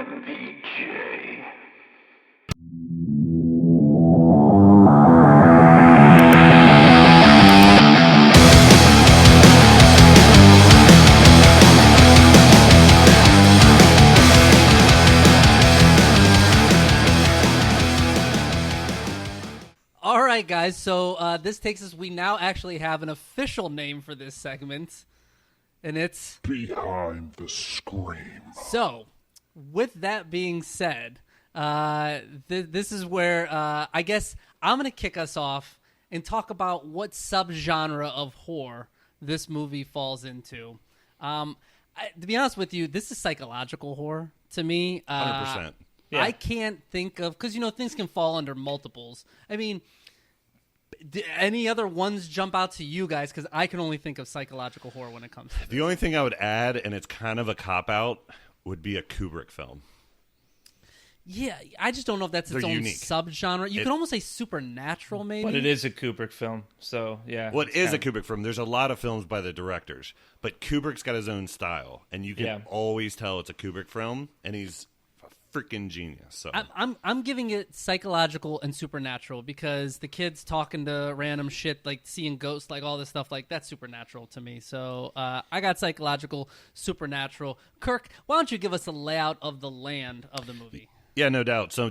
MVJ. All right, guys, so this takes us, we now actually have an official name for this segment, and it's Behind the Scream. So, with that being said, this is where I guess I'm going to kick us off and talk about what subgenre of horror this movie falls into. To be honest with you, this is psychological horror to me. 100%. Yeah. I can't think of, because, things can fall under multiples. I mean, any other ones jump out to you guys? Because I can only think of psychological horror when it comes to this. The only thing I would add, and it's kind of a cop-out, would be a Kubrick film. Yeah, I just don't know if that's its They're own unique. subgenre. You could almost say supernatural, maybe. But it is a Kubrick film, so yeah. Well, it is a Kubrick film. There's a lot of films by the directors, but Kubrick's got his own style, and you can always tell it's a Kubrick film, and he's a freaking genius. So I'm giving it psychological and supernatural because the kids talking to random shit, like seeing ghosts, like all this stuff, like that's supernatural to me. So I got psychological, supernatural. Kirk, why don't you give us a layout of the land of the movie? Yeah, no doubt. So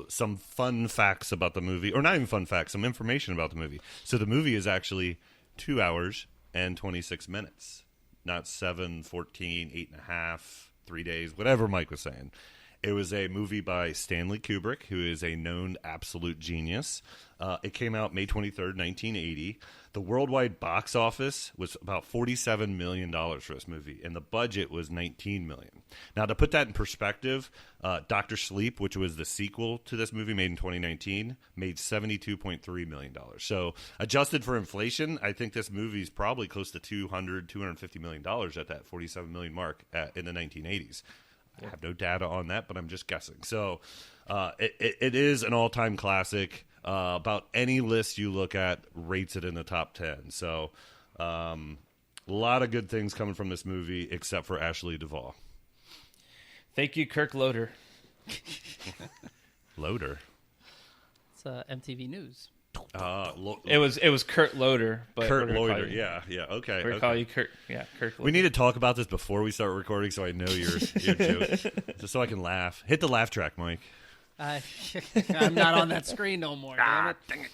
some fun facts about the movie, or not even fun facts, some information about the movie. So the movie is actually 2 hours and 26 minutes, not 7, 14, 8.5, 3 days, whatever Mike was saying. It was a movie by Stanley Kubrick, who is a known absolute genius. It came out May 23rd, 1980. The worldwide box office was about $47 million for this movie, and the budget was $19 million. Now, to put that in perspective, Dr. Sleep, which was the sequel to this movie made in 2019, made $72.3 million. So, adjusted for inflation, I think this movie is probably close to $250 million at that $47 million mark in the 1980s. I have no data on that, but I'm just guessing. So it is an all-time classic. About any list you look at rates it in the top 10. So a lot of good things coming from this movie, except for Ashley Duvall. Thank you, Kirk Loader. Loader? It's MTV News. It was Kurt Loader, but Kurt Loader. Yeah, okay. We're call you Kurt. Yeah, Kurt Loader. We need to talk about this before we start recording, so I know your joke, just so I can laugh. Hit the laugh track, Mike. I'm not on that screen no more. Damn it. Dang it.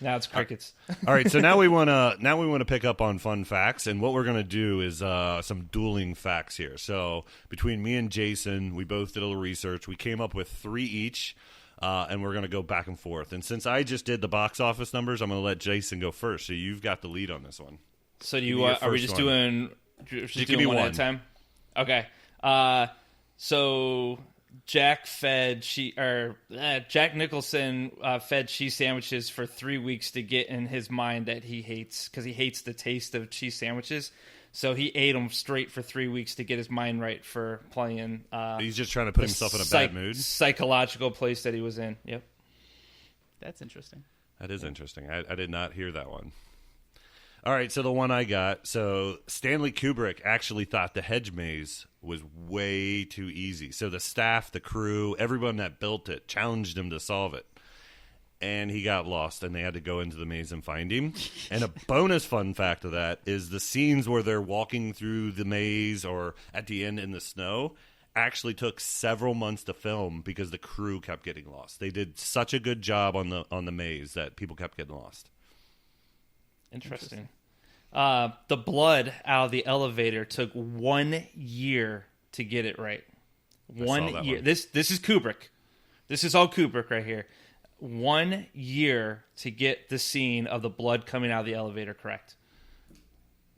Now it's crickets. All right, so now we want to pick up on fun facts, and what we're going to do is some dueling facts here. So between me and Jason, we both did a little research. We came up with 3 each. And we're going to go back and forth. And since I just did the box office numbers, I'm going to let Jason go first. So you've got the lead on this one. So do you? Are we just doing one at a time? Okay. So Jack Nicholson fed cheese sandwiches for 3 weeks to get in his mind that he hates, because he hates the taste of cheese sandwiches. So he ate them straight for 3 weeks to get his mind right for playing. He's just trying to put himself in a bad mood. Psychological place that he was in. Yep. That's interesting. That is interesting. I did not hear that one. All right, so the one I got. So Stanley Kubrick actually thought the hedge maze was way too easy. So the staff, the crew, everyone that built it challenged him to solve it. And he got lost, and they had to go into the maze and find him. And a bonus fun fact of that is the scenes where they're walking through the maze or at the end in the snow actually took several months to film because the crew kept getting lost. They did such a good job on the maze that people kept getting lost. Interesting. The blood out of the elevator took 1 year to get it right. 1 year. This is Kubrick. This is all Kubrick right here. 1 year to get the scene of the blood coming out of the elevator correct.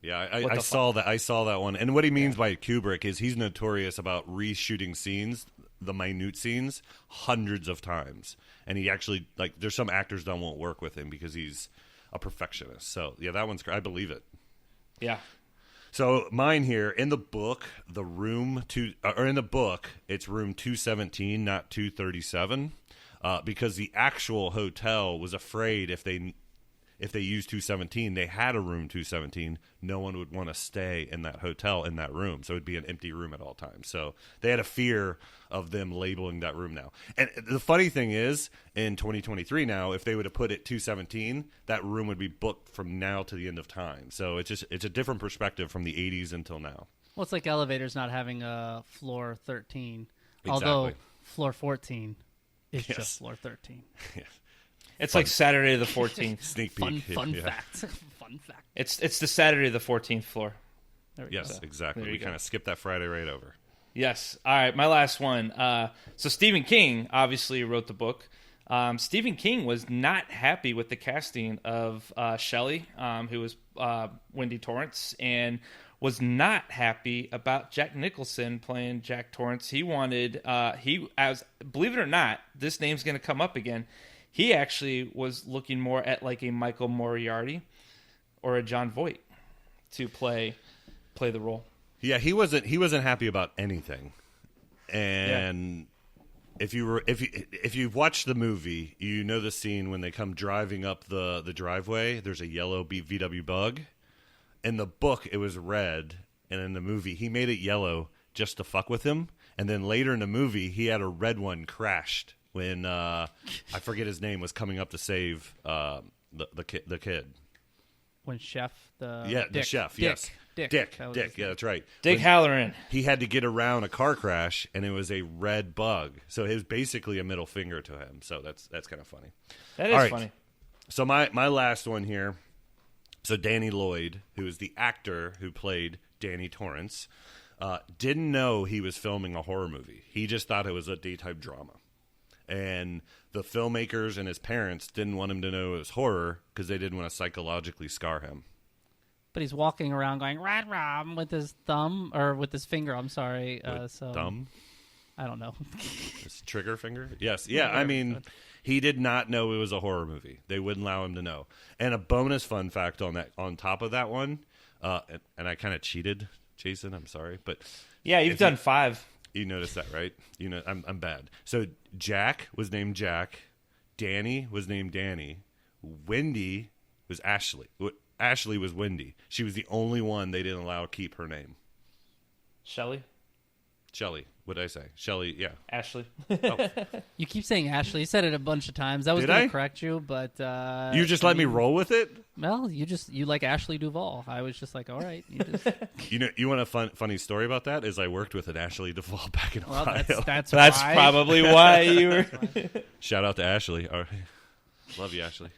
Yeah, I saw that. I saw that one. And what he means by Kubrick is he's notorious about reshooting scenes, the minute scenes, hundreds of times. And he actually, there's some actors that won't work with him because he's a perfectionist. So yeah, that one's. I believe it. Yeah. So mine here in the book, it's room 217, not 237. Because the actual hotel was afraid if they if they used 217, they had a room 217, no one would want to stay in that hotel in that room. So it'd be an empty room at all times. So they had a fear of them labeling that room now. And the funny thing is, in 2023 now, if they would have put it 217, that room would be booked from now to the end of time. So it's a different perspective from the 80s until now. Well, it's like elevators not having a floor 13, Exactly. although floor 14 is Yes. just floor 13. It's like Saturday the 14th. Sneak peek. Fun Yeah. fact. Fun fact. It's the Saturday the 14th floor. There we Yes, go. exactly. There We you go. kind of skipped that Friday right over. Yes. All right, my last one. So Stephen King obviously wrote the book. Stephen King was not happy with the casting of Shelley, who was Wendy Torrance, and was not happy about Jack Nicholson playing Jack Torrance. He wanted, believe it or not, this name's going to come up again. He actually was looking more at like a Michael Moriarty or a John Voight to play the role. Yeah, he wasn't happy about anything. And if you've watched the movie, you know the scene when they come driving up the driveway, there's a yellow VW Bug. In the book it was red, and in the movie he made it yellow just to fuck with him. And then later in the movie he had a red one crashed when I forget his name was coming up to save the kid. When Chef, The chef, Dick. yes. Dick. That was his Yeah, name. that's right. Dick Halloran. He had to get around a car crash, and it was a red bug. So it was basically a middle finger to him. So that's kind of funny. That is All right. funny. So my last one here. So Danny Lloyd, who is the actor who played Danny Torrance, didn't know he was filming a horror movie. He just thought it was a daytime drama. And the filmmakers and his parents didn't want him to know it was horror because they didn't want to psychologically scar him. But he's walking around going "Rat Rom" with his thumb or with his finger. I'm sorry. So Thumb? I don't know. His trigger finger? Yes. Yeah, I mean, he did not know it was a horror movie. They wouldn't allow him to know. And a bonus fun fact on top of that one, and I kind of cheated, Jason, I'm sorry, but Yeah, you've done 5. you noticed that, right? You know, I'm bad. So Jack was named Jack, Danny was named Danny, Wendy was Ashley. Ashley was Wendy. She was the only one they didn't allow to keep her name. Shelley? Shelley. What did I say? Shelley, yeah. Ashley? You keep saying Ashley. You said it a bunch of times. I was Did going I? to correct you, but You just let me roll with it? Well, you like Ashley Duvall. I was just like, all right. You just You know, you want a funny story about that? Is I worked with an Ashley Duvall back in well, Ohio. that's That's why. probably why you were... Shout out to Ashley. All right. Love you, Ashley.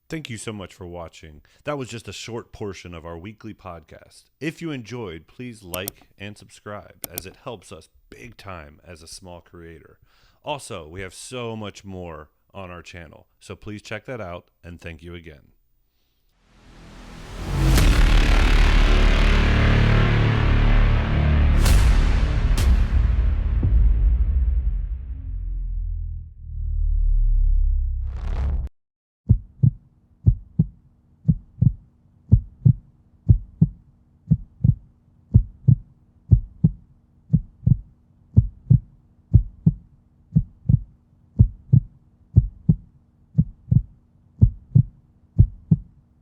Thank you so much for watching. That was just a short portion of our weekly podcast. If you enjoyed, please like and subscribe, as it helps us big time as a small creator. Also, we have so much more on our channel, so please check that out, and thank you again.